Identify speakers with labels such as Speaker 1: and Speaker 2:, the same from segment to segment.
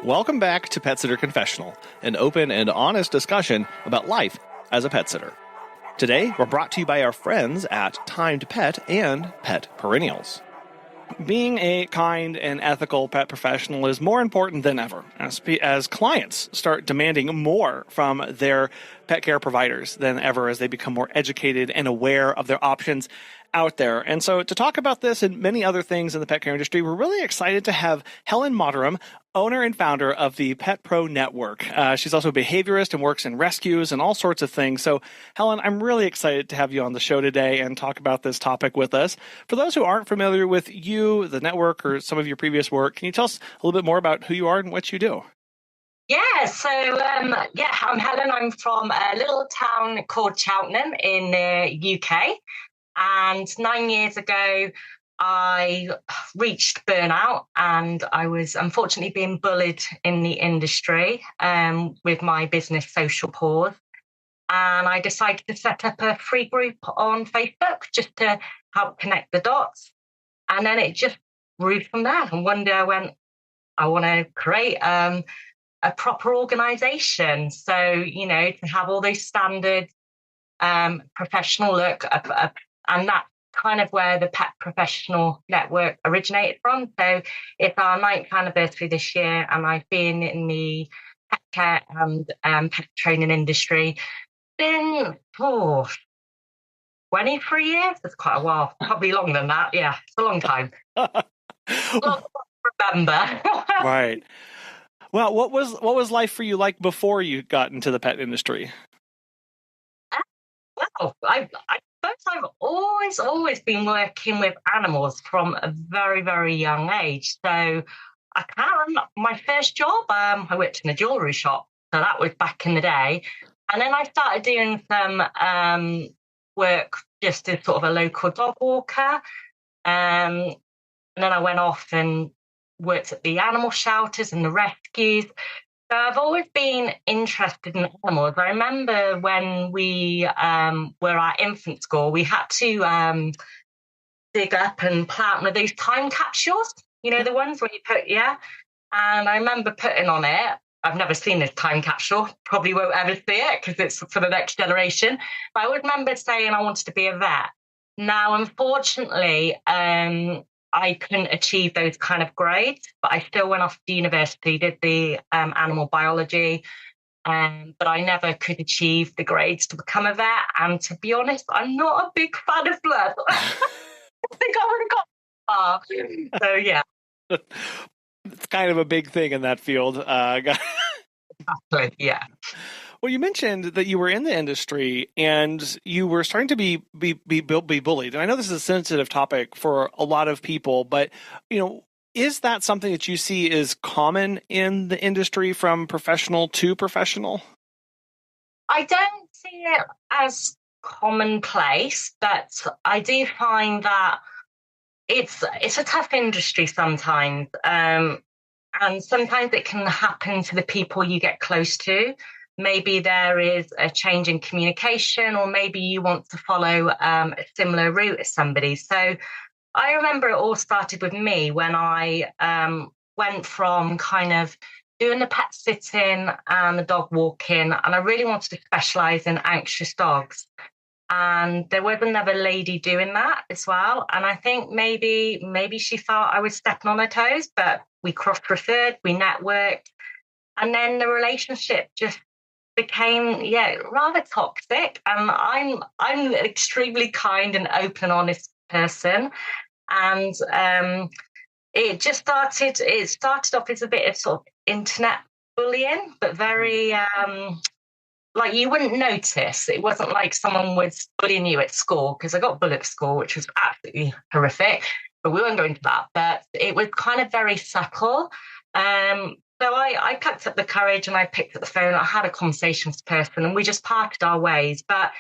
Speaker 1: Welcome back to Pet Sitter Confessional, an open and honest discussion about life as a pet sitter. Today, we're brought to you by our friends at Time to Pet and Pet Perennials. Being a kind and ethical pet professional is more important than ever as clients start demanding more from their pet care providers than ever as they become more educated and aware of their options out there. And so to talk about this and many other things in the pet care industry, we're really excited to have Helen Motteram, owner and founder of the Pet Pro Network. She's also a behaviorist and works in rescues and all sorts of things. So Helen, I'm really excited to have you on the show today and talk about this topic with us. For those who aren't familiar with you, the network, or some of your previous work, can you tell us a little bit more about who you are and what you do?
Speaker 2: I'm Helen. I'm from a little town called Cheltenham in the UK. And 9 years ago, I reached burnout and I was unfortunately being bullied in the industry with my business Social Pause. And I decided to set up a free group on Facebook just to help connect the dots. And then it just grew from there. And one day I went, I want to create a proper organisation. So, to have all those standards, professional look, and that's kind of where the Pet Professional Network originated from. So it's our 9th anniversary this year, and I've been in the pet care and pet training industry since 23 years. That's quite a while, probably longer than that. Yeah, it's a long time. Long to remember.
Speaker 1: Right. Well, what was life for you like before you got into the pet industry?
Speaker 2: I I've always been working with animals from a very, very young age. So I can't remember my first job. I worked in a jewellery shop. So that was back in the day. And then I started doing some work just as sort of a local dog walker. And then I went off and worked at the animal shelters and the rescues. So I've always been interested in animals. I remember when we were at infant school, we had to dig up and plant one of those time capsules, the ones where you put, And I remember putting on it. I've never seen this time capsule, probably won't ever see it because it's for the next generation. But I would remember saying I wanted to be a vet. Now, unfortunately, I couldn't achieve those kind of grades, but I still went off to university, did the animal biology, but I never could achieve the grades to become a vet. And to be honest, I'm not a big fan of blood. I think I would have got far. So, yeah.
Speaker 1: It's kind of a big thing in that field.
Speaker 2: Exactly, yeah.
Speaker 1: Well, you mentioned that you were in the industry and you were starting to be bullied. And I know this is a sensitive topic for a lot of people, but, is that something that you see is common in the industry from professional to professional?
Speaker 2: I don't see it as commonplace, but I do find that it's a tough industry sometimes. And sometimes it can happen to the people you get close to. Maybe there is a change in communication, or maybe you want to follow a similar route as somebody. So I remember it all started with me when I went from kind of doing the pet sitting and the dog walking, and I really wanted to specialise in anxious dogs. And there was another lady doing that as well. And I think maybe she felt I was stepping on her toes, but we cross-referred, we networked, and then the relationship just became rather toxic. And I'm an extremely kind and open and honest person, and it started off as a bit of sort of internet bullying, but very like you wouldn't notice. It wasn't like someone was bullying you at school, because I got bullied at school, which was absolutely horrific, but we won't go into that. But it was kind of very subtle. So I picked up the courage and I picked up the phone. I had a conversation with this person and we just parted our ways. But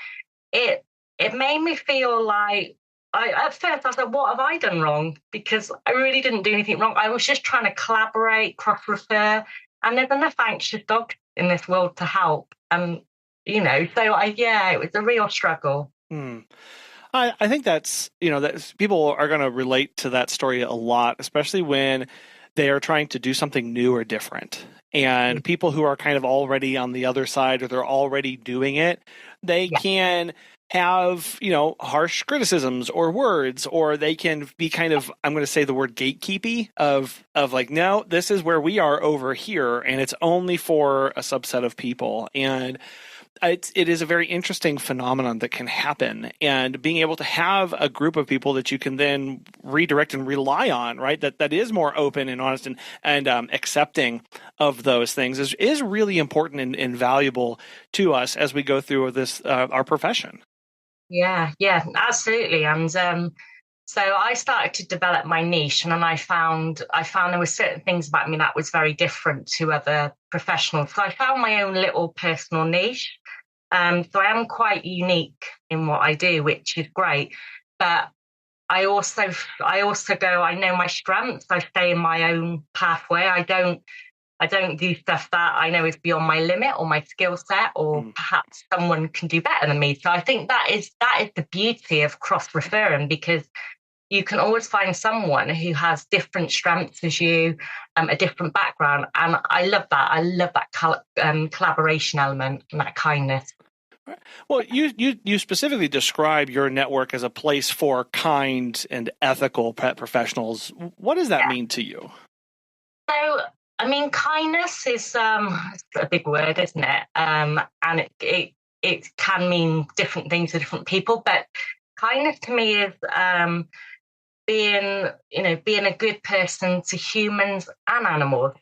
Speaker 2: it made me feel like, at first I was like, what have I done wrong? Because I really didn't do anything wrong. I was just trying to collaborate, cross-refer. And there's enough anxious dogs in this world to help. So it was a real struggle.
Speaker 1: I think that's, that people are going to relate to that story a lot, especially when they are trying to do something new or different. And people who are kind of already on the other side, or they're already doing it, they can have, harsh criticisms or words, or they can be kind of, I'm going to say the word gatekeepy of like, no, this is where we are over here, and it's only for a subset of people. And it is a very interesting phenomenon that can happen, and being able to have a group of people that you can then redirect and rely on, right? That is more open and honest and accepting of those things is really important and valuable to us as we go through this our profession.
Speaker 2: Yeah, absolutely. And so I started to develop my niche, and then I found there were certain things about me that was very different to other professionals. So I found my own little personal niche. So I am quite unique in what I do, which is great. But I also go, I know my strengths. I stay in my own pathway. I don't do stuff that I know is beyond my limit or my skill set, or perhaps someone can do better than me. So I think that is the beauty of cross referring, because you can always find someone who has different strengths as you, a different background. And I love that. I love that collaboration element and that kindness.
Speaker 1: Well, you specifically describe your network as a place for kind and ethical pet professionals. What does that mean to you?
Speaker 2: So, I mean, kindness is a big word, isn't it? And it can mean different things to different people. But kindness to me is being a good person to humans and animals.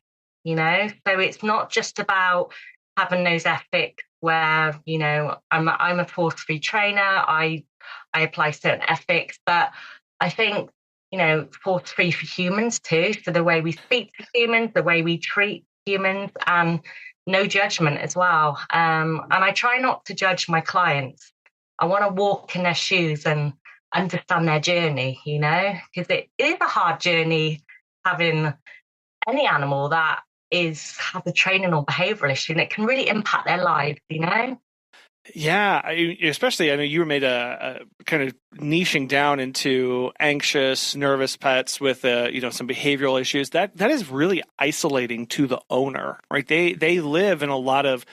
Speaker 2: So it's not just about having those ethics where I'm a force-free trainer. I apply certain ethics, but I think force-free for humans too. So the way we speak to humans, the way we treat humans, and no judgment as well. And I try not to judge my clients. I want to walk in their shoes and understand their journey, because it is a hard journey having any animal that has a training or behavioral issue, and it can really impact their lives,
Speaker 1: Yeah, especially I know you made a kind of niching down into anxious, nervous pets with some behavioral issues. That is really isolating to the owner, right? They live in a lot of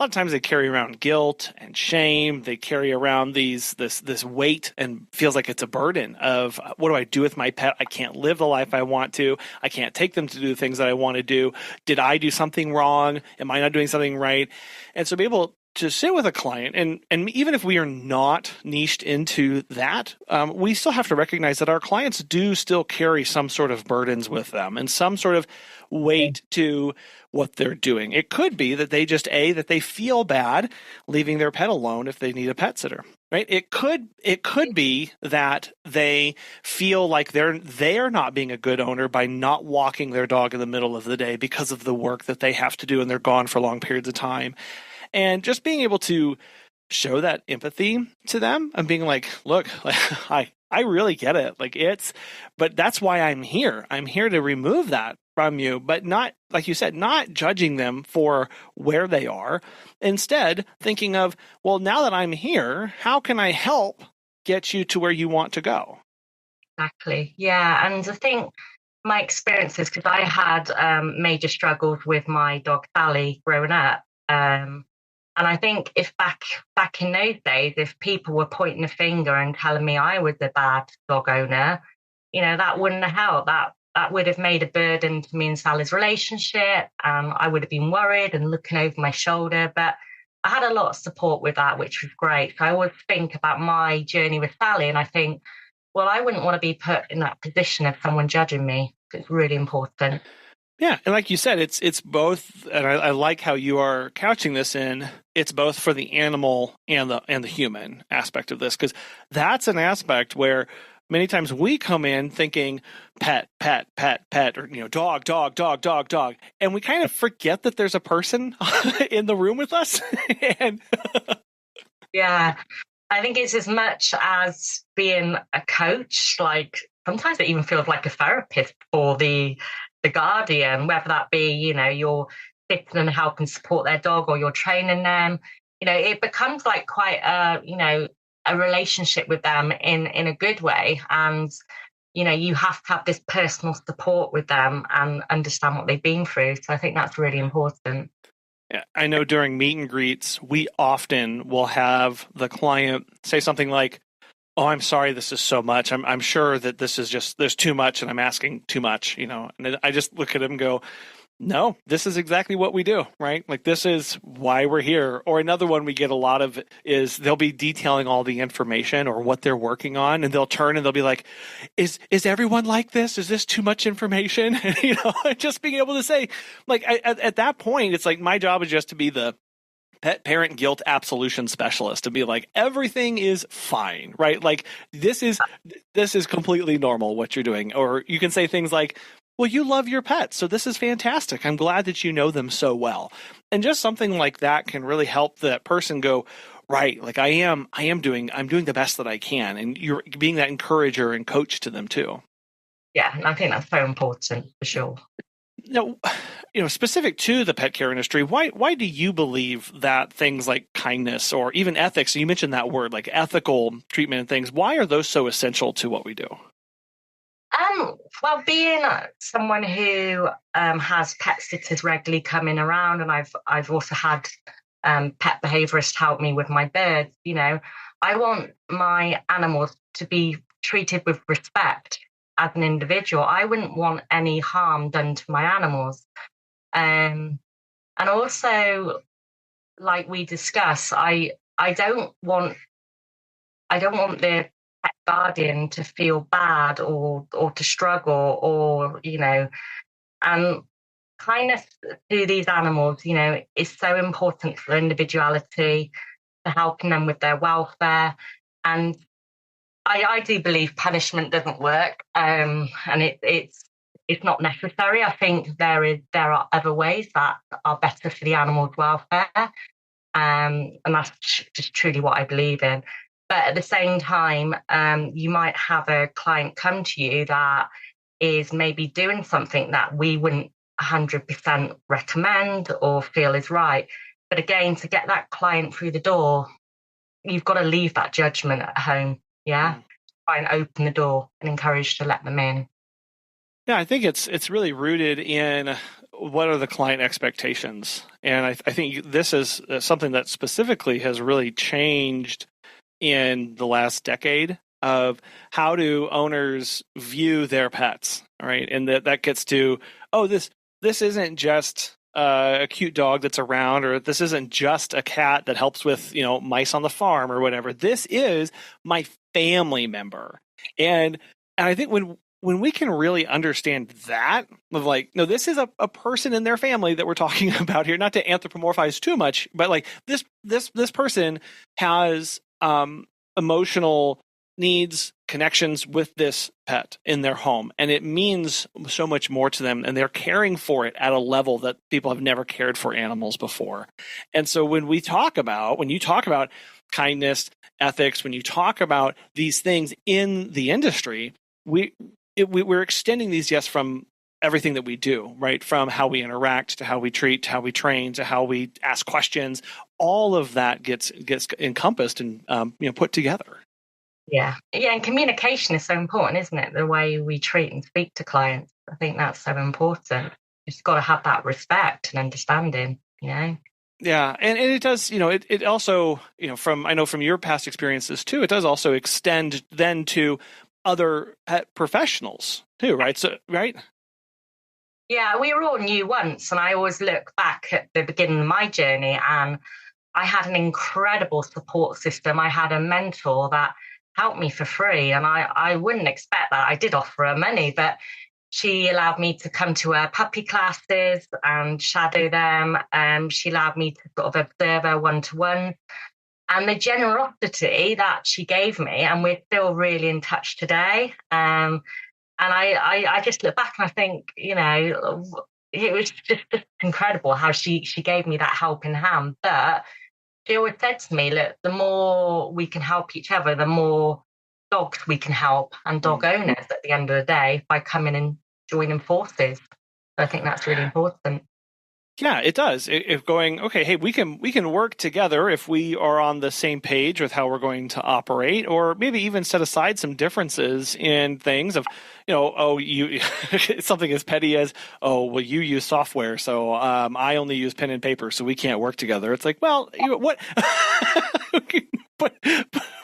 Speaker 1: times they carry around guilt and shame. They carry around this weight and feels like it's a burden of what do I do with my pet? I can't live the life I want to. I can't take them to do the things that I want to do. Did I do something wrong? Am I not doing something right? And so be able to sit with a client, and even if we are not niched into that, we still have to recognize that our clients do still carry some sort of burdens with them and some sort of weight to what they're doing. It could be that they just that they feel bad leaving their pet alone if they need a pet sitter, right? It could be that they feel like they are not being a good owner by not walking their dog in the middle of the day because of the work that they have to do, and they're gone for long periods of time. And just being able to show that empathy to them and being like, look, I really get it. But that's why I'm here. I'm here to remove that from you, but not, like you said, not judging them for where they are. Instead, thinking of, well, now that I'm here, how can I help get you to where you want to go?
Speaker 2: Exactly. Yeah. And I think my experiences, because I had major struggles with my dog Sally growing up. And I think if back in those days, if people were pointing a finger and telling me I was a bad dog owner, that wouldn't have helped. That would have made a burden to me and Sally's relationship. I would have been worried and looking over my shoulder. But I had a lot of support with that, which was great. So I always think about my journey with Sally, and I think, well, I wouldn't want to be put in that position of someone judging me. It's really important.
Speaker 1: Yeah, and like you said, it's both, and I like how you are couching this in. It's both for the animal and the human aspect of this, because that's an aspect where many times we come in thinking pet, or dog, and we kind of forget that there's a person in the room with us. And
Speaker 2: yeah, I think it's as much as being a coach. Like sometimes it even feels like a therapist for the guardian, whether that be, you're sitting and helping support their dog or you're training them. It becomes like quite a relationship with them in a good way. And you have to have this personal support with them and understand what they've been through. So I think that's really important.
Speaker 1: Yeah, I know during meet and greets, we often will have the client say something like, "Oh, I'm sorry, this is so much. I'm sure that this is just there's too much, and I'm asking too much." And then I just look at him and go, "No, this is exactly what we do, right? Like this is why we're here." Or another one we get a lot of is they'll be detailing all the information or what they're working on, and they'll turn and they'll be like, "Is everyone like this? Is this too much information?" And just being able to say, like at that point, it's like my job is just to be the pet parent guilt absolution specialist, to be like, everything is fine, right? Like this is completely normal what you're doing. Or you can say things like, well, you love your pets, so this is fantastic. I'm glad that you know them so well. And just something like that can really help that person go, right, like I'm doing the best that I can. And you're being that encourager and coach to them too.
Speaker 2: Yeah, and I think that's so important for sure.
Speaker 1: Now, specific to the pet care industry, why do you believe that things like kindness or even ethics, you mentioned that word, like ethical treatment and things, why are those so essential to what we do?
Speaker 2: Well, being someone who has pet sitters regularly coming around, and I've also had pet behaviorists help me with my birds. I want my animals to be treated with respect as an individual. I wouldn't want any harm done to my animals. And also, like we discussed, I don't want the pet guardian to feel bad or to struggle or and kindness to these animals is so important for individuality, to helping them with their welfare. And I do believe punishment doesn't work, and it's not necessary. I think there are other ways that are better for the animal's welfare, and that's just truly what I believe in. But at the same time, you might have a client come to you that is maybe doing something that we wouldn't 100% recommend or feel is right. But again, to get that client through the door, you've got to leave that judgment at home. Yeah. Try and open the door and encourage to let them in.
Speaker 1: Yeah, I think it's really rooted in what are the client expectations. And I think this is something that specifically has really changed in the last decade of how do owners view their pets, right? And that gets to, oh, this isn't just a cute dog that's around, or this isn't just a cat that helps with, mice on the farm or whatever. This is my family member. And I think when we can really understand that, of like, no, this is a person in their family that we're talking about here, not to anthropomorphize too much, but like this person has emotional needs, connections with this pet in their home, and it means so much more to them, and they're caring for it at a level that people have never cared for animals before. And so when you talk about kindness, ethics, when you talk about these things in the industry, we're extending these, yes, from everything that we do, right? From how we interact to how we treat, to how we train, to how we ask questions. All of that gets encompassed and put together.
Speaker 2: Yeah, and communication is so important, isn't it? The way we treat and speak to clients. I think that's so important. You've got to have that respect and understanding.
Speaker 1: Yeah, and it does. It also, from your past experiences too, it does also extend then to other pet professionals too, right? So, right.
Speaker 2: Yeah, we were all new once, and I always look back at the beginning of my journey, and I had an incredible support system. I had a mentor that helped me for free, and I wouldn't expect that. I did offer her money, but she allowed me to come to her puppy classes and shadow them. She allowed me to sort of observe her one-to-one. And the generosity that she gave me, and we're still really in touch today. And I just look back and I think, it was just incredible how she gave me that helping hand. But she always said to me, look, the more we can help each other, the more dogs we can help, and dog owners at the end of the day, by coming and joining forces. So I think that's really important.
Speaker 1: Yeah, it does. If going, okay, hey, we can work together if we are on the same page with how we're going to operate, or maybe even set aside some differences in things of, oh, you something as petty as, oh, well, you use software, so I only use pen and paper, so we can't work together. It's like, well, what? put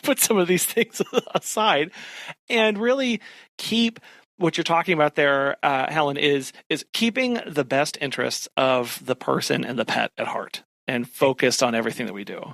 Speaker 1: put some of these things aside, and really keep what you're talking about there, Helen, is keeping the best interests of the person and the pet at heart and focused on everything that we do.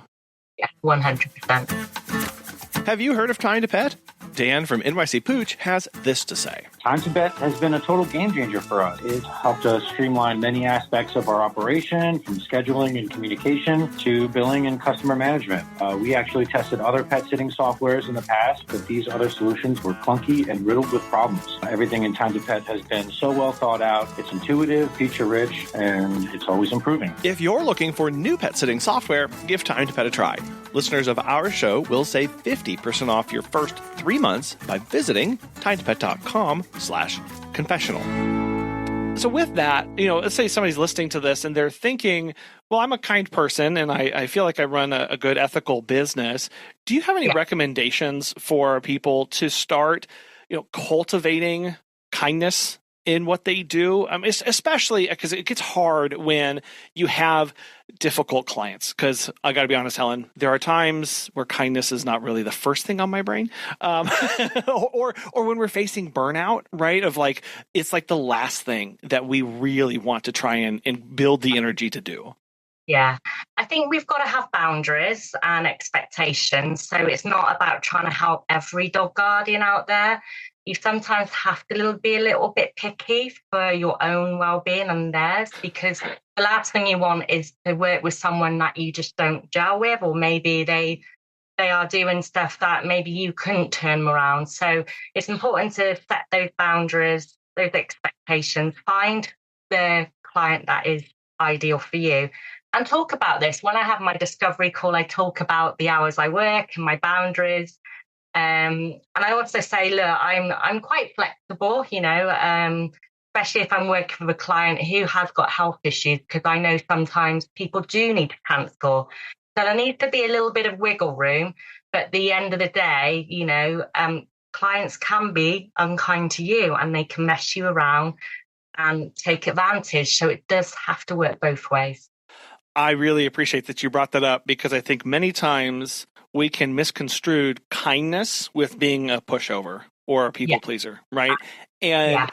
Speaker 2: Yeah, 100%.
Speaker 1: Have you heard of Time to Pet? Dan from NYC Pooch has this to say.
Speaker 3: Time to Pet has been a total game changer for us. It's helped us streamline many aspects of our operation, from scheduling and communication to billing and customer management. We actually tested other pet sitting softwares in the past, but these other solutions were clunky and riddled with problems. Everything in Time to Pet has been so well thought out. It's intuitive, feature-rich, and it's always improving.
Speaker 1: If you're looking for new pet sitting software, give Time to Pet a try. Listeners of our show will save 50% off your first 3 months by visiting timetopet.com/confessional. So with that, let's say somebody's listening to this and they're thinking, well, I'm a kind person and I feel like I run a good ethical business. Do you have any recommendations for people to start, cultivating kindness in what they do? Especially because it gets hard when you have difficult clients. Because I got to be honest, Helen, there are times where kindness is not really the first thing on my brain, or when we're facing burnout, right? Of like, it's like the last thing that we really want to try and build the energy to do.
Speaker 2: Yeah, I think we've got to have boundaries and expectations. So it's not about trying to help every dog guardian out there. You sometimes have to be a little bit picky for your own well-being and theirs, because the last thing you want is to work with someone that you just don't gel with, or maybe they are doing stuff that maybe you couldn't turn them around. So it's important to set those boundaries, those expectations, find the client that is ideal for you. And talk about this. When I have my discovery call, I talk about the hours I work and my boundaries. And I also say, look, I'm quite flexible, especially if I'm working with a client who has got health issues, because I know sometimes people do need to cancel. So there needs to be a little bit of wiggle room. But at the end of the day, clients can be unkind to you and they can mess you around and take advantage. So it does have to work both ways.
Speaker 1: I really appreciate that you brought that up, because I think many times we can misconstrue kindness with being a pushover or a people pleaser, right? And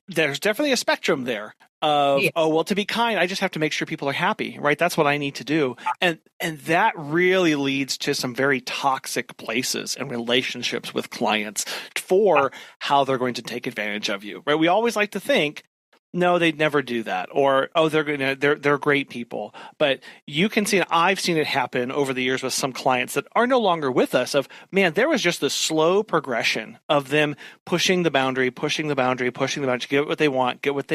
Speaker 1: there's definitely a spectrum there of, to be kind, I just have to make sure people are happy, right? That's what I need to do. And that really leads to some very toxic places and relationships with clients for how they're going to take advantage of you, right? We always like to think, no, they'd never do that. Or, they're great people. But you can see, I've seen it happen over the years with some clients that are no longer with us, of, man, there was just this slow progression of them pushing the boundary, to get what they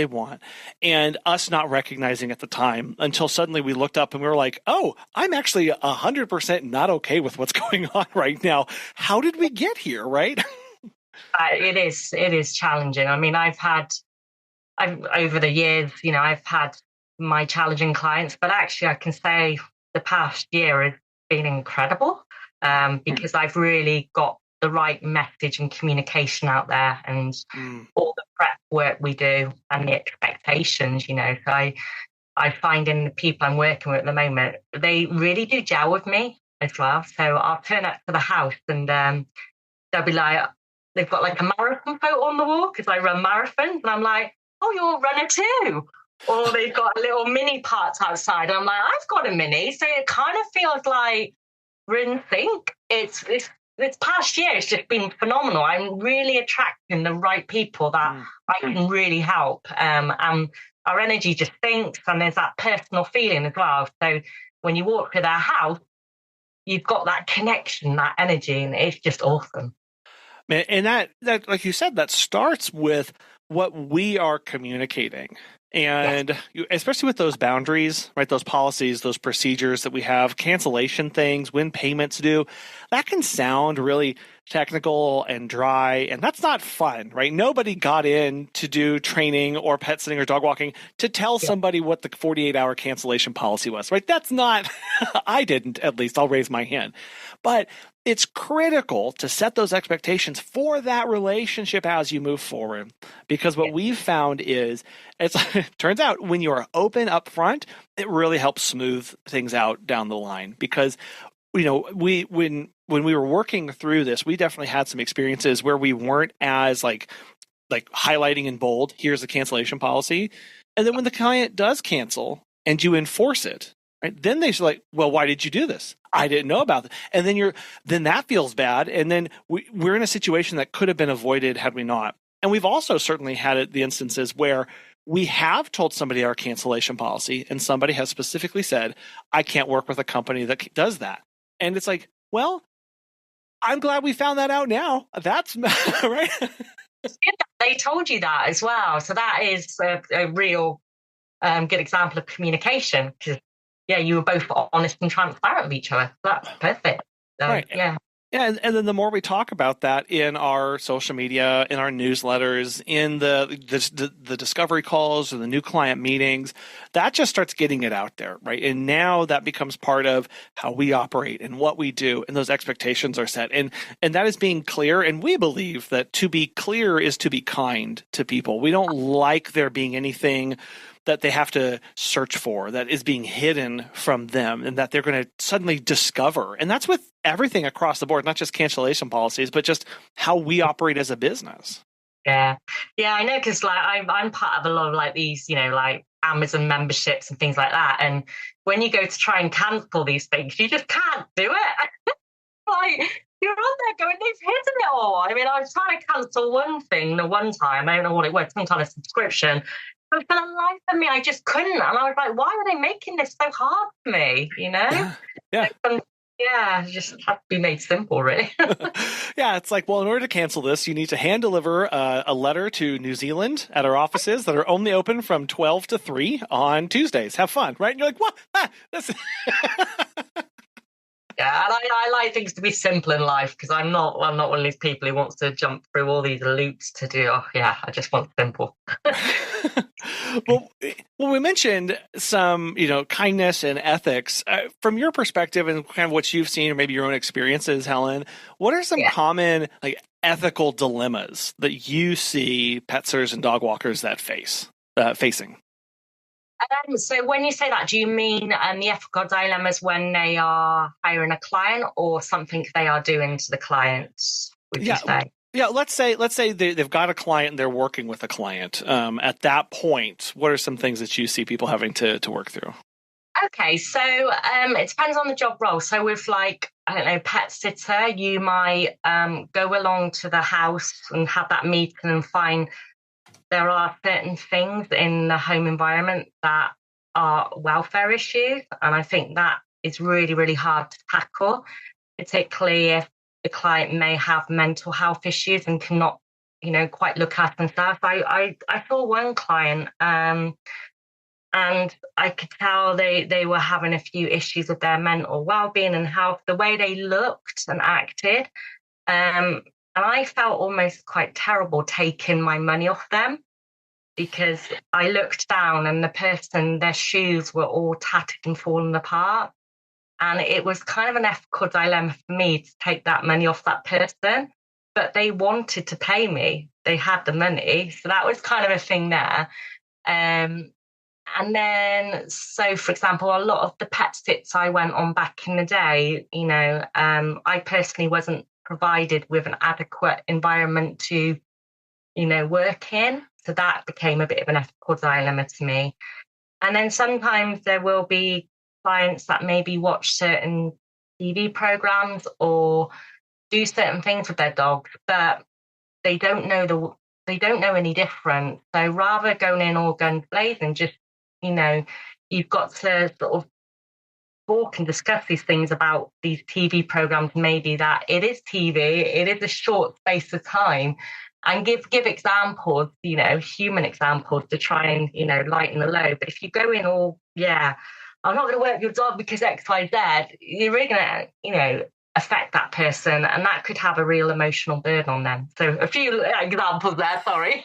Speaker 1: want, and us not recognizing at the time until suddenly we looked up and we were like, oh, I'm actually 100% not okay with what's going on right now. How did we get here, right?
Speaker 2: It is challenging. I mean, over the years, I've had my challenging clients, but actually I can say the past year has been incredible, because I've really got the right message and communication out there, and all the prep work we do and the expectations, So I find in the people I'm working with at the moment, they really do gel with me as well. So I'll turn up to the house and they'll be like, they've got like a marathon photo on the wall because I run marathons, and I'm like, oh, you're a runner too. Or they've got a little mini parts outside. And I'm like, I've got a mini. So it kind of feels like we're in sync. It's this past year, it's just been phenomenal. I'm really attracting the right people that I can really help. And our energy just syncs, and there's that personal feeling as well. So when you walk through their house, you've got that connection, that energy, and it's just awesome.
Speaker 1: And that, like you said, that starts with what we are communicating. And especially with those boundaries, right? Those policies, those procedures that we have, cancellation things, when payments due, that can sound really technical and dry, and that's not fun, right? Nobody got in to do training or pet sitting or dog walking to tell somebody what the 48-hour cancellation policy was, right? That's not, I didn't, at least. I'll raise my hand. But it's critical to set those expectations for that relationship as you move forward. Because what we've found is, it turns out when you are open up front, it really helps smooth things out down the line. Because, when we were working through this, we definitely had some experiences where we weren't as like highlighting in bold, here's the cancellation policy. And then when the client does cancel and you enforce it, right, then they're like, well, why did you do this? I didn't know about it. And then that feels bad. And then we're in a situation that could have been avoided had we not. And we've also certainly had the instances where we have told somebody our cancellation policy and somebody has specifically said, I can't work with a company that does that. And it's like, well, I'm glad we found that out now. That's right.
Speaker 2: They told you that as well. So that is a real good example of communication. Because, you were both honest and transparent with each other. That's perfect.
Speaker 1: Right. Yeah. Yeah, and then the more we talk about that in our social media, in our newsletters, in the discovery calls or the new client meetings, that just starts getting it out there, right? And now that becomes part of how we operate and what we do, and those expectations are set. And that is being clear, and we believe that to be clear is to be kind to people. We don't like there being anything that they have to search for, that is being hidden from them, and that they're going to suddenly discover. And that's with everything across the board, not just cancellation policies, but just how we operate as a business.
Speaker 2: Yeah, I know, because I'm part of a lot of these, Amazon memberships and things like that. And when you go to try and cancel these things, you just can't do it. You're on there going, they've hidden it all. I mean, I was trying to cancel one thing the one time. I don't know what it was, some kind of subscription. But for the life of me, I just couldn't. And I was like, why are they making this so hard for me?
Speaker 1: Yeah.
Speaker 2: It just had to be made simple, really.
Speaker 1: Yeah, it's like, well, in order to cancel this, you need to hand deliver a letter to New Zealand at our offices that are only open from 12 to 3 on Tuesdays. Have fun, right? And you're like, what? That's...
Speaker 2: Yeah, and I like things to be simple in life, because I'm not one of these people who wants to jump through all these loops to do. I just want simple.
Speaker 1: Well, we mentioned some, kindness and ethics. From your perspective and kind of what you've seen, or maybe your own experiences, Helen, what are some common ethical dilemmas that you see pet sitters and dog walkers that facing?
Speaker 2: So when you say that, do you mean the ethical dilemmas when they are hiring a client, or something they are doing to the clients, would you say?
Speaker 1: Yeah, let's say they've got a client and they're working with a client. At that point, what are some things that you see people having to work through?
Speaker 2: Okay, so it depends on the job role. So with pet sitter, you might go along to the house and have that meeting and find there are certain things in the home environment that are welfare issues. And I think that is really, really hard to tackle, particularly if the client may have mental health issues and cannot, quite look after themselves. I saw one client and I could tell they were having a few issues with their mental well-being and health, the way they looked and acted. And I felt almost quite terrible taking my money off them, because I looked down and their shoes were all tattered and falling apart. And it was kind of an ethical dilemma for me to take that money off that person. But they wanted to pay me. They had the money. So that was kind of a thing there. And then, so for example, a lot of the pet sits I went on back in the day, I personally wasn't provided with an adequate environment to, work in. So that became a bit of an ethical dilemma to me. And then sometimes there will be clients that maybe watch certain TV programs or do certain things with their dogs, but they don't know any different. So rather going in all guns blazing, just, you've got to sort of talk and discuss these things about these TV programs, maybe that it is TV, it is a short space of time, and give examples, human examples to try and, lighten the load. But if you go in all, I'm not going to work your dog because X, Y, Z, you're really going to, affect that person, and that could have a real emotional burden on them. So a few examples there, sorry.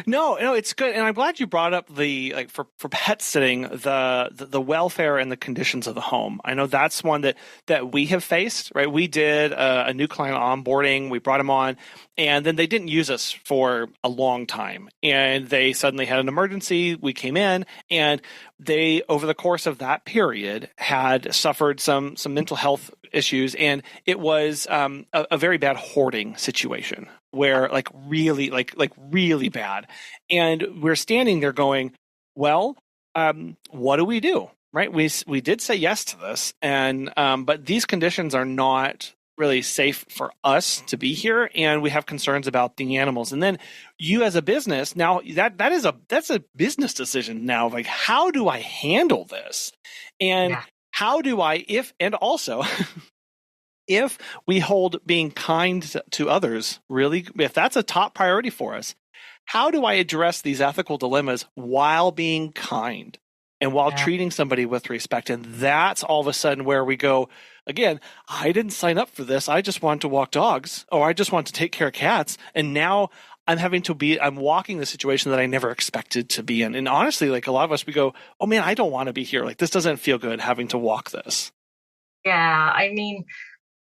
Speaker 1: No, it's good. And I'm glad you brought up for pet sitting, the welfare and the conditions of the home. I know that's one that we have faced, right? We did a new client onboarding, we brought them on, and then they didn't use us for a long time. And they suddenly had an emergency. We came in, and they, over the course of that period, had suffered some mental health issues, and it was a very bad hoarding situation where really bad. And we're standing there going, well, what do we do? Right? We did say yes to this, and but these conditions are not really safe for us to be here, and we have concerns about the animals. And then you as a business, now that's a business decision now, like, how do I handle this? And how do I, if we hold being kind to others, really, if that's a top priority for us, how do I address these ethical dilemmas while being kind and while treating somebody with respect? And that's all of a sudden where we go, again, I didn't sign up for this. I just want to walk dogs, or I just want to take care of cats. And now I'm walking the situation that I never expected to be in. And honestly, like, a lot of us, we go, oh man, I don't want to be here. Like, this doesn't feel good having to walk this.
Speaker 2: Yeah, I mean,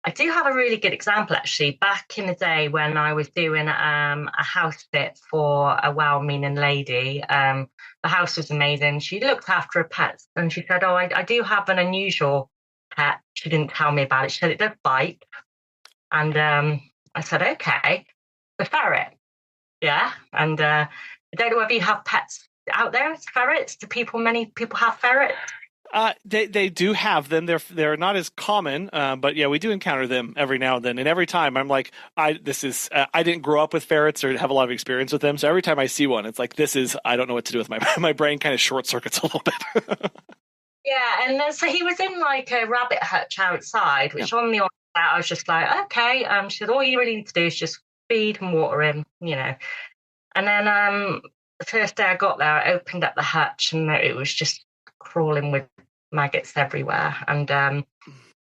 Speaker 2: I do have a really good example, actually. Back in the day when I was doing a house sit for a well-meaning lady, the house was amazing. She looked after her pets, and she said, oh, I do have an unusual pet. She didn't tell me about it. She said it does bite. And I said, okay, the ferret. Yeah. And I don't know whether you have pets out there, ferrets. Many people have ferrets?
Speaker 1: They do have them. They're not as common, but yeah, we do encounter them every now and then. And every time I'm like, I didn't grow up with ferrets or have a lot of experience with them. So every time I see one, it's like, I don't know what to do with my brain kind of short circuits a little bit.
Speaker 2: Yeah, and then, so he was in like a rabbit hutch outside, which on the way out, I was just like, okay. She said, all you really need to do is just feed and water him, you know. And then the first day I got there, I opened up the hutch, and it was just crawling with maggots everywhere. And so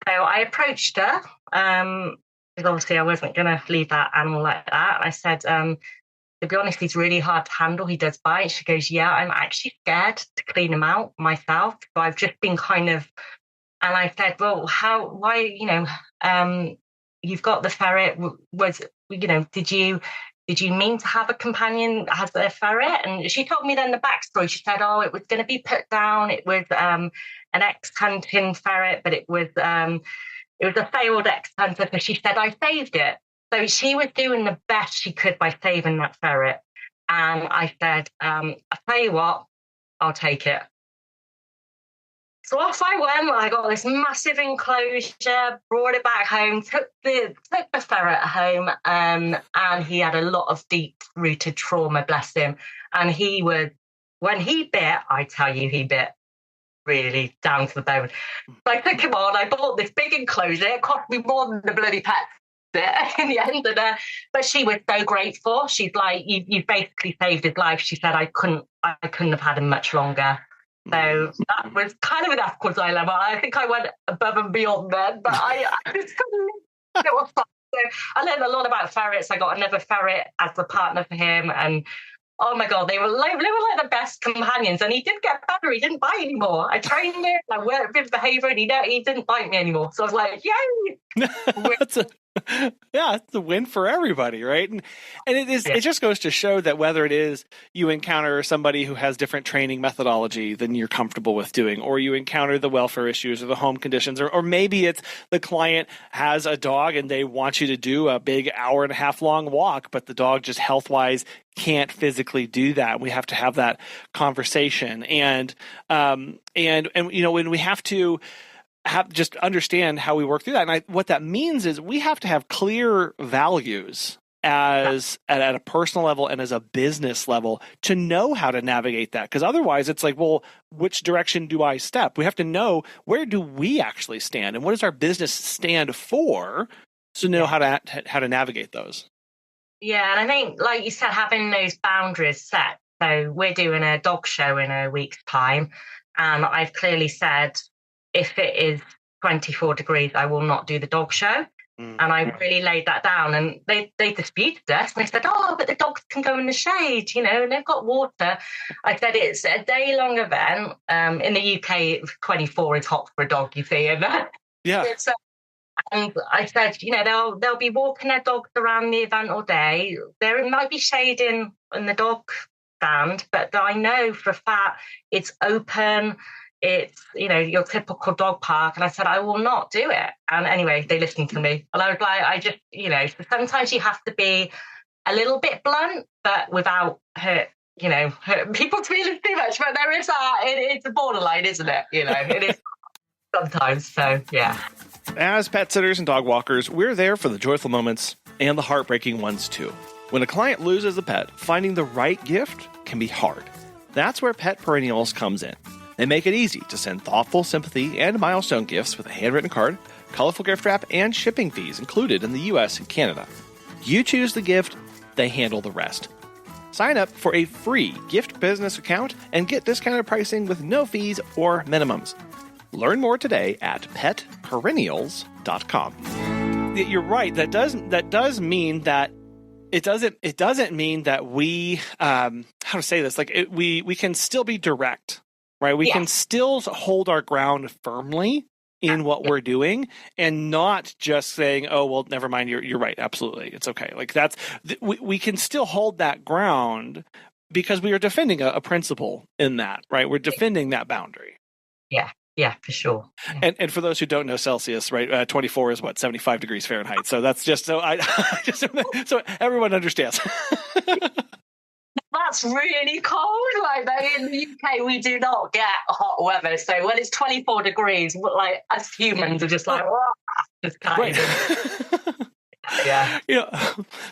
Speaker 2: I approached her, because obviously I wasn't going to leave that animal like that. I said, to be honest, he's really hard to handle. He does bite. She goes, yeah, I'm actually scared to clean him out myself. So I've just been kind of, and I said, well, why, you've got the ferret. Did you mean to have a companion as a ferret? And she told me then the backstory. She said, oh, it was going to be put down. It was an ex-hunting ferret, but it was a failed ex-hunter. So she said, I saved it. So she was doing the best she could by saving that ferret. And I said, I tell you what, I'll take it. So off I went. I got this massive enclosure, brought it back home, took the ferret home, and he had a lot of deep-rooted trauma, bless him. And when he bit, I tell you, he bit really down to the bone. So I took him on. I bought this big enclosure. It cost me more than the bloody pet in the end. But she was so grateful. She's like, you basically saved his life. She said, I couldn't have had him much longer. So that was kind of an ethical dilemma. I think I went above and beyond then, but I just couldn't. It was fun. So I learned a lot about ferrets. I got another ferret as the partner for him, and oh my God, they were like the best companions. And he did get better. He didn't bite anymore. I trained him. I worked with his behavior, and he didn't bite me anymore. So I was like, yay!
Speaker 1: It's a win for everybody, right? And it is. It just goes to show that whether it is you encounter somebody who has different training methodology than you're comfortable with doing, or you encounter the welfare issues or the home conditions, or maybe it's the client has a dog and they want you to do a big 1.5 hour long walk, but the dog just health-wise can't physically do that. We have to have that conversation, and when we have to just understand how we work through that. And what that means is we have to have clear values at a personal level and as a business level to know how to navigate that. Because otherwise it's like, well, which direction do I step? We have to know, where do we actually stand, and what does our business stand for, to know how to navigate those.
Speaker 2: Yeah, and I think, like you said, having those boundaries set. So we're doing a dog show in a week's time, and I've clearly said, if it is 24 degrees, I will not do the dog show. And I really laid that down, and they disputed us, and they said, oh, but the dogs can go in the shade, and they've got water. I said, it's a day-long event. In the UK, 24 is hot for a dog, you see. And and I said, they'll be walking their dogs around the event all day. There might be shade in the dog stand, but I know for a fact it's open. It's, your typical dog park. And I said, I will not do it. And anyway, they listened to me. And I was like, I just, sometimes you have to be a little bit blunt, but without hurt people's feelings too much. But there is it's a borderline, isn't it? It is sometimes. So, yeah.
Speaker 1: As pet sitters and dog walkers, we're there for the joyful moments and the heartbreaking ones too. When a client loses a pet, finding the right gift can be hard. That's where Pet Perennials comes in. They make it easy to send thoughtful sympathy and milestone gifts with a handwritten card, colorful gift wrap, and shipping fees included in the US and Canada. You choose the gift, they handle the rest. Sign up for a free gift business account and get discounted pricing with no fees or minimums. Learn more today at petperennials.com. You're right. That does mean that it doesn't mean that we how to say this, like we can still be direct. Right, we can still hold our ground firmly in what we're doing, and not just saying, "Oh, well, never mind. You're right. Absolutely, it's okay." Like we can still hold that ground because we are defending a principle in that. Right, we're defending that boundary.
Speaker 2: Yeah, for sure. Yeah.
Speaker 1: And for those who don't know Celsius, right, 24 is 75 degrees Fahrenheit. So that's just so so everyone understands.
Speaker 2: That's really cold. Like in the UK, we do not get hot weather. So when it's 24 degrees, like us humans are just like, oh, just kind of. Yeah.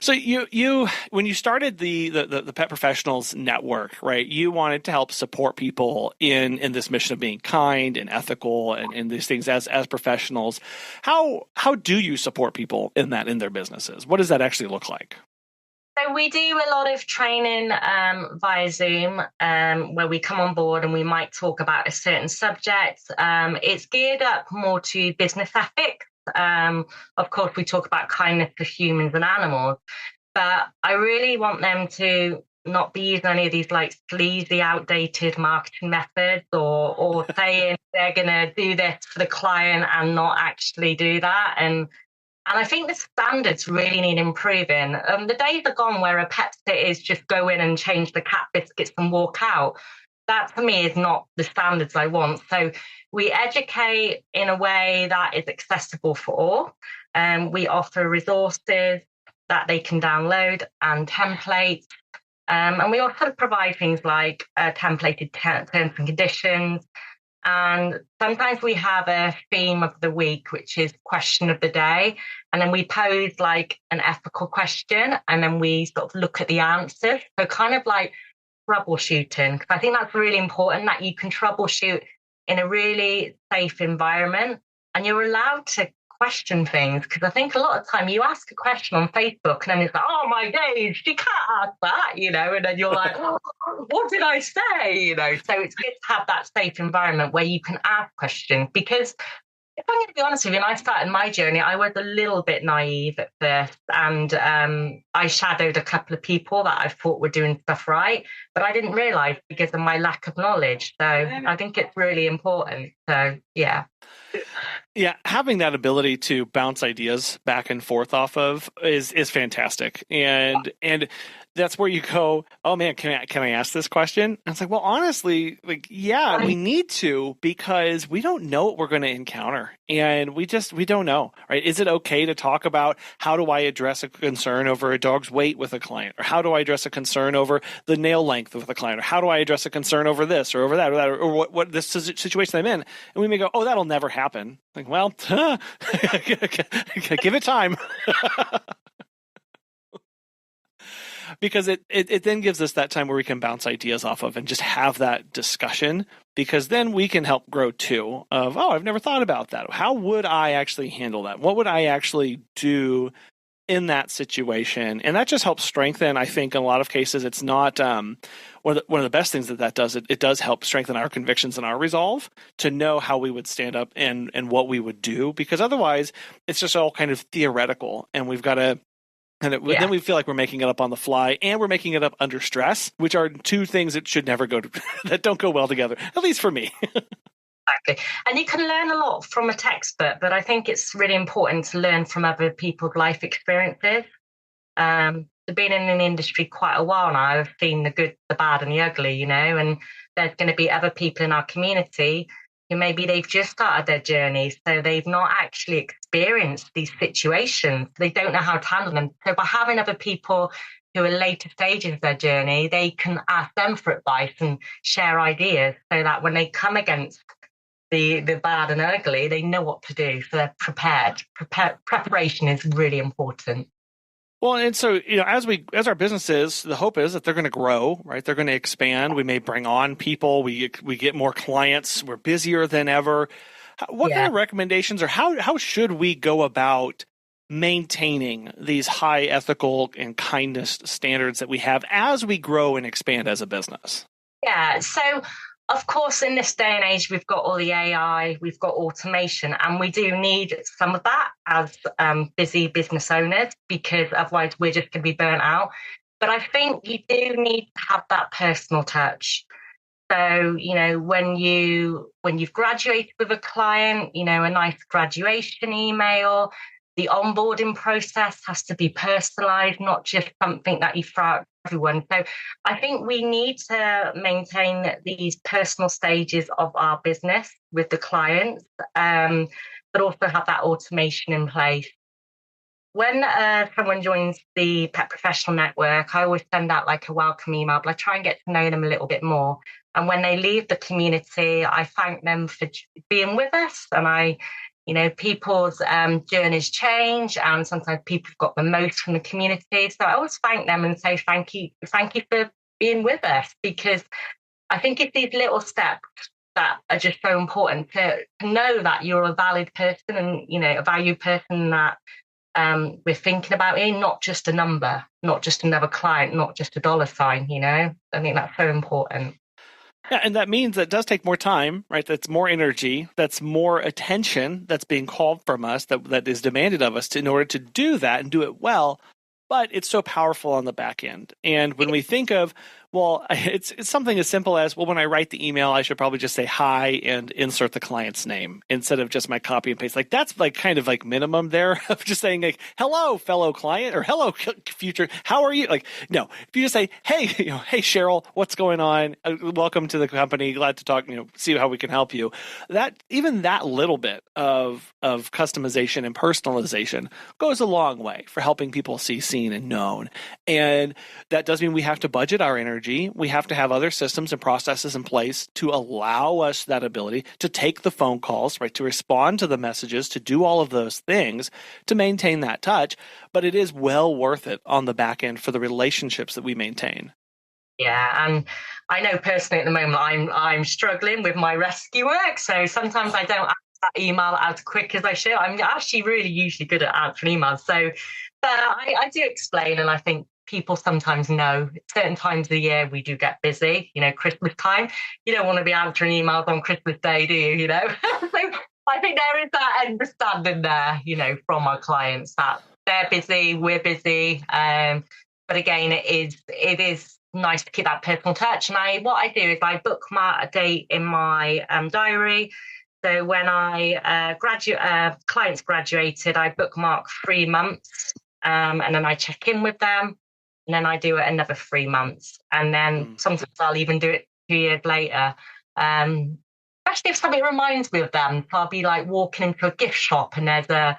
Speaker 1: So you when you started the Pet Professionals Network, right? You wanted to help support people in this mission of being kind and ethical and these things as professionals. How do you support people in their businesses? What does that actually look like?
Speaker 2: So we do a lot of training via Zoom where we come on board and we might talk about a certain subject. It's geared up more to business ethics. Of course, we talk about kindness to humans and animals, but I really want them to not be using any of these like sleazy, outdated marketing methods or saying they're going to do this for the client and not actually do that. And I think the standards really need improving. The days are gone where a pet sitter is just go in and change the cat biscuits and walk out. That, for me, is not the standards I want. So we educate in a way that is accessible for all. We offer resources that they can download and templates. And we also provide things like templated terms and conditions. And sometimes we have a theme of the week, which is question of the day. And then we pose like an ethical question, and then we sort of look at the answers. So kind of like troubleshooting. I think that's really important, that you can troubleshoot in a really safe environment and you're allowed to question things. Because I think a lot of time you ask a question on Facebook and then it's like, oh my days, you can't ask that, and then you're like, oh, what did I say? So it's good to have that safe environment where you can ask questions. Because if I'm going to be honest with you, when I started my journey, I was a little bit naive at first, and I shadowed a couple of people that I thought were doing stuff right, but I didn't realise because of my lack of knowledge. So I think it's really important. So, yeah.
Speaker 1: Yeah, having that ability to bounce ideas back and forth off of is fantastic, and that's where you go, oh man, can I ask this question? And it's like, well, honestly, like, yeah, we need to, because we don't know what we're going to encounter, and we don't know, right? Is it okay to talk about how do I address a concern over a dog's weight with a client, or how do I address a concern over the nail length with a client, or how do I address a concern over this or over that or what this situation I'm in? And we may go, oh, that'll never happen. Like, well, give it time. Because it then gives us that time where we can bounce ideas off of and just have that discussion, because then we can help grow too of, oh, I've never thought about that. How would I actually handle that? What would I actually do in that situation. And that just helps strengthen, I think, in a lot of cases, it's not one of the best things that does. It does help strengthen our convictions and our resolve to know how we would stand up and what we would do, because otherwise it's just all kind of theoretical, and we've got to then we feel like we're making it up on the fly, and we're making it up under stress, which are two things that should never that don't go well together, at least for me.
Speaker 2: Exactly. And you can learn a lot from a textbook, but I think it's really important to learn from other people's life experiences. I've been in an industry quite a while now. I've seen the good, the bad, and the ugly, and there's going to be other people in our community who maybe they've just started their journey, so they've not actually experienced these situations. They don't know how to handle them. So by having other people who are later stages of their journey, they can ask them for advice and share ideas, so that when they come against the bad and ugly, they know what to do. So they're prepared. Preparation is really important.
Speaker 1: Well, and so, as our businesses, the hope is that they're going to grow, right? They're going to expand. We may bring on people. We get more clients. We're busier than ever. What kind of recommendations, or how should we go about maintaining these high ethical and kindness standards that we have as we grow and expand as a business?
Speaker 2: Yeah. So, of course, in this day and age, we've got all the AI, we've got automation, and we do need some of that as busy business owners, because otherwise we're just going to be burnt out. But I think you do need to have that personal touch. So, when you've graduated with a client, a nice graduation email, the onboarding process has to be personalized, not just something that you throw out to everyone. So I think we need to maintain these personal stages of our business with the clients, but also have that automation in place. When someone joins the Pet Professional Network, I always send out like a welcome email, but I try and get to know them a little bit more. And when they leave the community, I thank them for being with us. And people's journeys change, and sometimes people have got the most from the community. So I always thank them and say thank you for being with us, because I think it's these little steps that are just so important to know that you're a valid person and, a valued person that we're thinking about it, not just a number, not just another client, not just a dollar sign, I think that's so important.
Speaker 1: Yeah, and that means that it does take more time, right? That's more energy, that's more attention that's being called from us, that is demanded of us in order to do that and do it well. But it's so powerful on the back end. And when we think of, it's something as simple as, when I write the email, I should probably just say hi and insert the client's name instead of just my copy and paste. Like, that's like kind of like minimum there of just saying like, hello, fellow client, or hello, future, how are you? Like, no, if you just say, hey, hey, Cheryl, what's going on? Welcome to the company. Glad to talk, see how we can help you. Even that little bit of customization and personalization goes a long way for helping people see, seen, and known. And that does mean we have to budget our energy. We have to have other systems and processes in place to allow us that ability to take the phone calls, right, to respond to the messages, to do all of those things, to maintain that touch. But it is well worth it on the back end for the relationships that we maintain.
Speaker 2: Yeah, and I know personally at the moment I'm struggling with my rescue work, so sometimes I don't answer that email as quick as I should. I'm actually really usually good at answering emails, so but I do explain, and I think people sometimes know certain times of the year we do get busy, Christmas time. You don't want to be answering emails on Christmas Day, do you? So I think there is that understanding there, from our clients that they're busy, we're busy. But again, it is nice to keep that personal touch. And what I do is I bookmark a date in my diary. So when clients graduated, I bookmark 3 months, and then I check in with them. And then I do it another 3 months. And then sometimes I'll even do it 2 years later. Especially if something reminds me of them. So I'll be like walking into a gift shop and there's a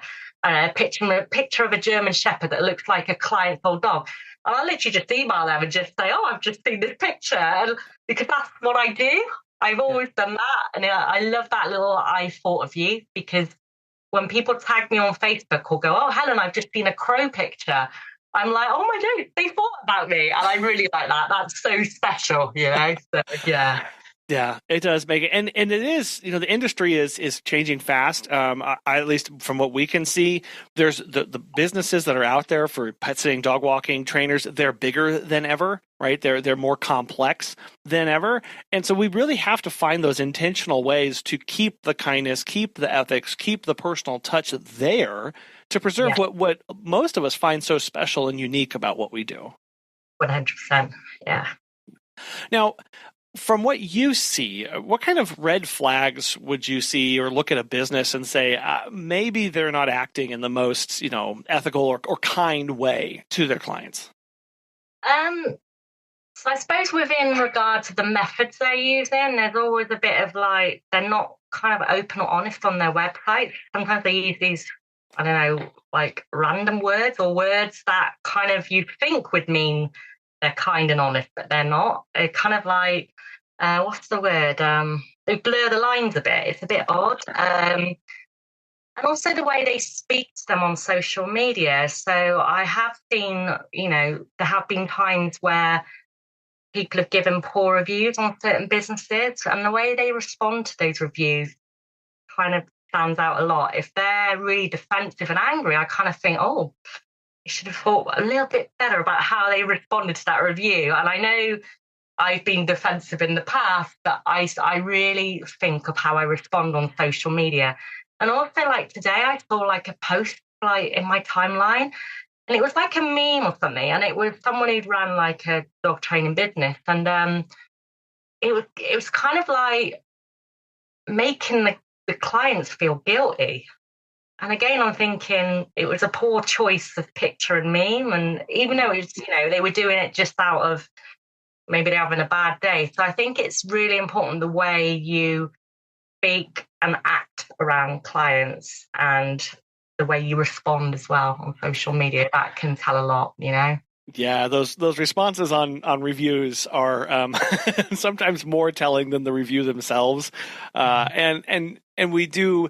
Speaker 2: picture of a German Shepherd that looks like a client's old dog. And I'll literally just email them and just say, I've just seen this picture. Because that's what I do. I've always done that. And I love that little I thought of you, because when people tag me on Facebook or go, oh, Helen, I've just seen a crow picture, I'm like, oh my God, they thought about me. And I really like that. That's so special, So, yeah.
Speaker 1: Yeah, it does make it, and it is, the industry is changing fast. At least from what we can see, there's the businesses that are out there for pet sitting, dog walking trainers. They're bigger than ever, right? They're more complex than ever, and so we really have to find those intentional ways to keep the kindness, keep the ethics, keep the personal touch there to preserve what most of us find so special and unique about what we do.
Speaker 2: 100%. Yeah.
Speaker 1: Now, from what you see, what kind of red flags would you see or look at a business and say, maybe they're not acting in the most, ethical or kind way to their clients?
Speaker 2: So I suppose within regard to the methods they're using, there's always a bit of they're not kind of open or honest on their website. Sometimes they use these, I don't know, like random words or words that kind of you'd think would mean they're kind and honest, but they're not. They're kind of what's the word? They blur the lines a bit. It's a bit odd. And also the way they speak to them on social media. So I have seen, there have been times where people have given poor reviews on certain businesses, and the way they respond to those reviews kind of stands out a lot. If they're really defensive and angry, I kind of think, you should have thought a little bit better about how they responded to that review. And I know I've been defensive in the past, but I really think of how I respond on social media. And also, today, I saw a post in my timeline, and it was like a meme or something, and it was someone who'd ran a dog training business, and it was kind of making the clients feel guilty. And again, I'm thinking it was a poor choice of picture and meme. And even though it was, they were doing it just out of maybe they're having a bad day. So I think it's really important the way you speak and act around clients and the way you respond as well on social media. That can tell a lot,
Speaker 1: Yeah, those responses on reviews are sometimes more telling than the review themselves. And we do.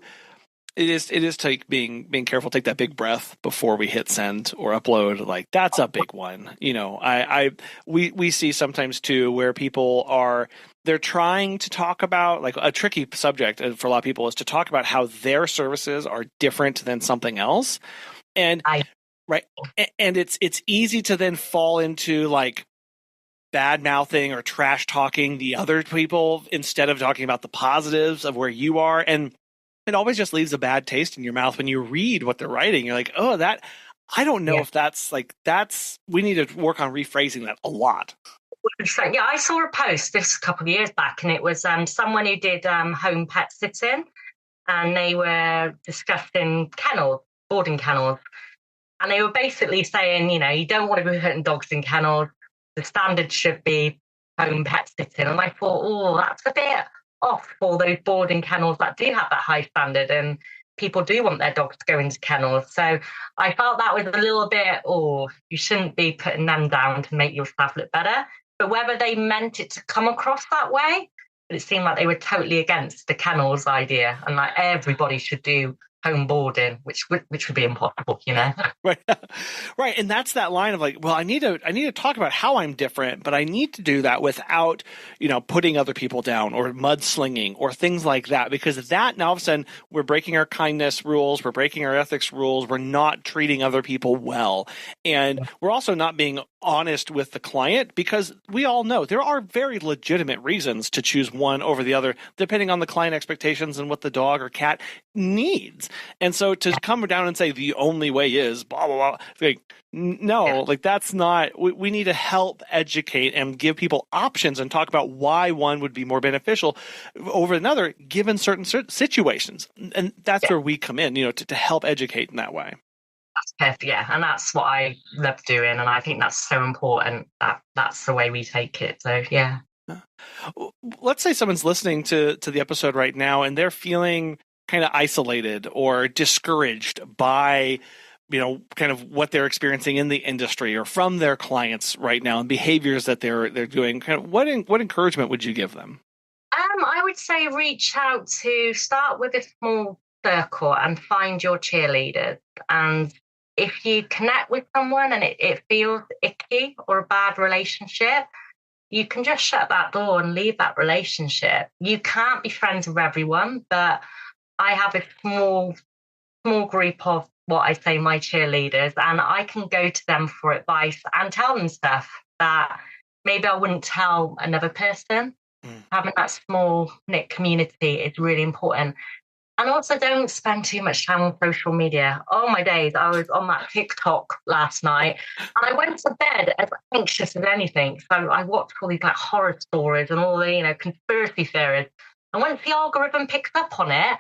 Speaker 1: It is being careful. Take that big breath before we hit send or upload. That's a big one. We see sometimes too where people they're trying to talk about a tricky subject for a lot of people is to talk about how their services are different than something else, and and it's easy to then fall into bad mouthing or trash talking the other people instead of talking about the positives of where you are. And it always just leaves a bad taste in your mouth when you read what they're writing. You're like, I don't know if that's we need to work on rephrasing that a lot.
Speaker 2: Yeah, I saw a post this a couple of years back, and it was someone who did home pet sitting, and they were discussing kennels, boarding kennels. And they were basically saying, you don't want to be putting dogs in kennels. The standard should be home pet sitting. And I thought, that's a bit off for those boarding kennels that do have that high standard, and people do want their dogs to go into kennels. So I felt that was a little bit, you shouldn't be putting them down to make your staff look better. But whether they meant it to come across that way, but it seemed like they were totally against the kennels idea, and everybody should do home boarding, which would be impossible,
Speaker 1: Right. And that's that line of I need to talk about how I'm different, but I need to do that without, putting other people down or mudslinging or things like that, because that now all of a sudden we're breaking our kindness rules, we're breaking our ethics rules, we're not treating other people well. And we're also not being honest with the client, because we all know there are very legitimate reasons to choose one over the other, depending on the client expectations and what the dog or cat needs. And so to come down and say the only way is blah, blah, blah, that's not, we need to help educate and give people options and talk about why one would be more beneficial over another given certain situations. And that's where we come in, to help educate in that way.
Speaker 2: That's perfect, yeah. And that's what I love doing. And I think that's so important that that's the way we take it. So, yeah.
Speaker 1: Let's say someone's listening to the episode right now and they're feeling kind of isolated or discouraged by, kind of what they're experiencing in the industry or from their clients right now and behaviors that they're doing. Kind of what encouragement would you give them?
Speaker 2: I would say start with a small circle and find your cheerleaders. And if you connect with someone and it feels icky or a bad relationship, you can just shut that door and leave that relationship. You can't be friends with everyone, but I have a small group of what I say my cheerleaders, and I can go to them for advice and tell them stuff that maybe I wouldn't tell another person. Having that small knit community is really important. And also, don't spend too much time on social media. Oh my days, I was on that TikTok last night and I went to bed as anxious as anything. So I watched all these like horror stories and all the, conspiracy theories. And once the algorithm picked up on it,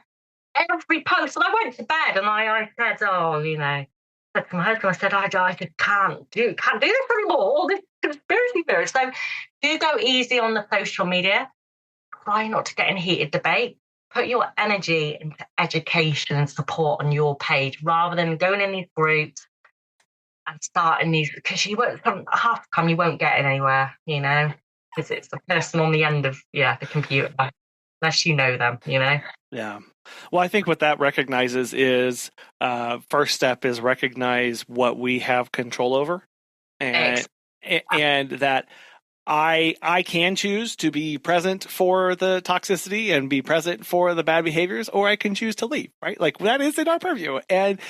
Speaker 2: every post, and I went to bed and I said, said to my husband, I said, I just can't do this anymore, all this conspiracy theories. So do go easy on the social media. Try not to get in heated debate. Put your energy into education and support on your page rather than going in these groups and starting these, because half the time you won't get anywhere, because it's the person on the end of the computer, unless you know them,
Speaker 1: Yeah. Well, I think what that recognizes is first step is recognize what we have control over, and that I can choose to be present for the toxicity and be present for the bad behaviors, or I can choose to leave, right? Like that is in our purview. And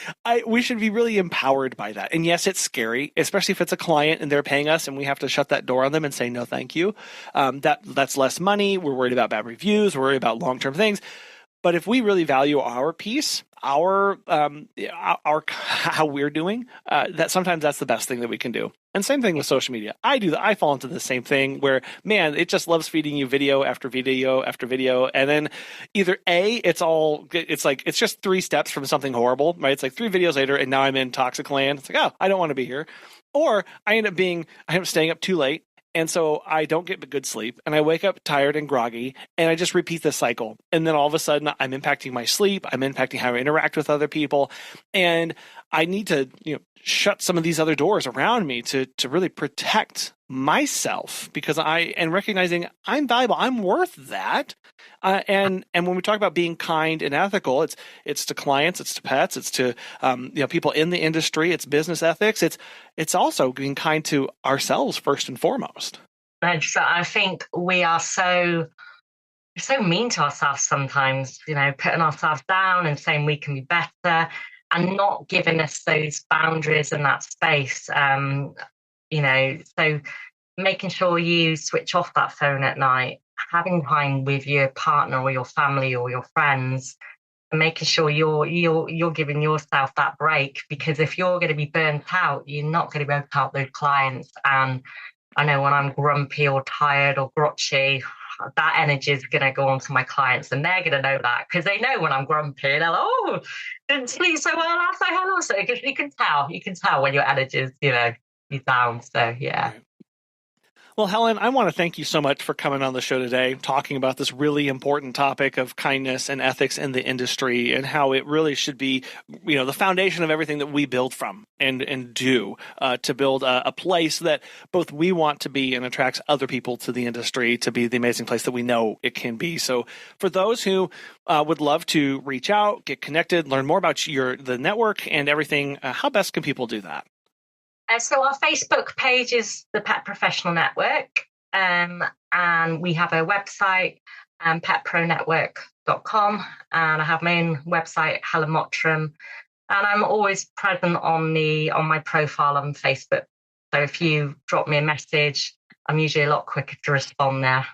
Speaker 1: we should be really empowered by that. And yes, it's scary, especially if it's a client and they're paying us and we have to shut that door on them and say, no, thank you. That's less money. We're worried about bad reviews. We're worried about long-term things. But if we really value our peace, our how we're doing, that sometimes that's the best thing that we can do. And same thing with social media. I fall into the same thing where, man, it just loves feeding you video after video after video. And then either it's just 3 steps from something horrible, right? It's like 3 videos later and now I'm in toxic land. It's like, oh, I don't want to be here. Or I end up staying up too late. And so I don't get good sleep and I wake up tired and groggy and I just repeat this cycle. And then all of a sudden I'm impacting my sleep. I'm impacting how I interact with other people. And I need to, shut some of these other doors around me to really protect myself because and recognizing I'm valuable. I'm worth that. And when we talk about being kind and ethical, it's to clients, it's to pets, it's to people in the industry, it's business ethics. It's also being kind to ourselves first and foremost.
Speaker 2: I think we are so mean to ourselves sometimes, putting ourselves down and saying we can be better and not giving us those boundaries and that space. So making sure you switch off that phone at night, having time with your partner or your family or your friends, and making sure you're giving yourself that break, because if you're going to be burnt out, you're not going to be able to help those clients. And I know when I'm grumpy or tired or grouchy, that energy is going to go on to my clients and they're going to know that because they know when I'm grumpy. They're like, oh, didn't sleep so well last night. And also, because you can tell when your energy is, is down. So, yeah.
Speaker 1: Well, Helen, I want to thank you so much for coming on the show today, talking about this really important topic of kindness and ethics in the industry and how it really should be, the foundation of everything that we build from and do to build a place that both we want to be and attracts other people to the industry to be the amazing place that we know it can be. So for those who would love to reach out, get connected, learn more about the network and everything, how best can people do that?
Speaker 2: So our Facebook page is the Pet Professional Network, and we have a website, petpronetwork.com, and I have my own website, Helen Motteram, and I'm always present on my profile on Facebook. So if you drop me a message, I'm usually a lot quicker to respond there.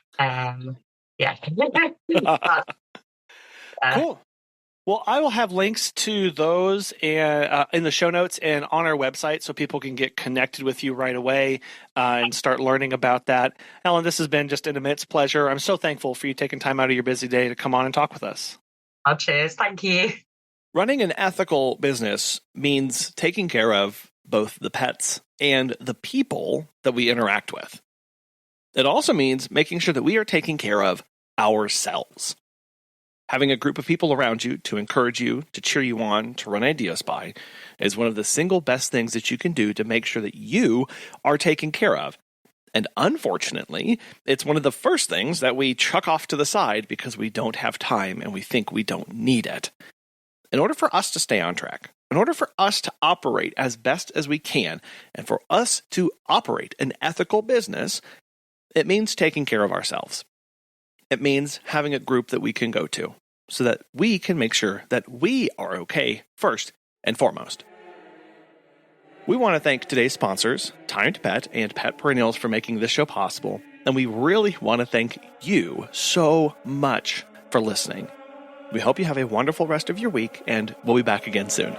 Speaker 1: Cool. Well, I will have links to those in the show notes and on our website so people can get connected with you right away and start learning about that. Helen, this has been just an immense pleasure. I'm so thankful for you taking time out of your busy day to come on and talk with us.
Speaker 2: Oh, cheers. Thank you.
Speaker 1: Running an ethical business means taking care of both the pets and the people that we interact with. It also means making sure that we are taking care of ourselves. Having a group of people around you to encourage you, to cheer you on, to run ideas by is one of the single best things that you can do to make sure that you are taken care of. And unfortunately, it's one of the first things that we chuck off to the side because we don't have time and we think we don't need it. In order for us to stay on track, in order for us to operate as best as we can, and for us to operate an ethical business, It means taking care of ourselves. It means having a group that we can go to so that we can make sure that we are okay first and foremost. We want to thank today's sponsors, Time to Pet and Pet Perennials, for making this show possible, and we really want to thank you so much for listening. We hope you have a wonderful rest of your week, and we'll be back again soon.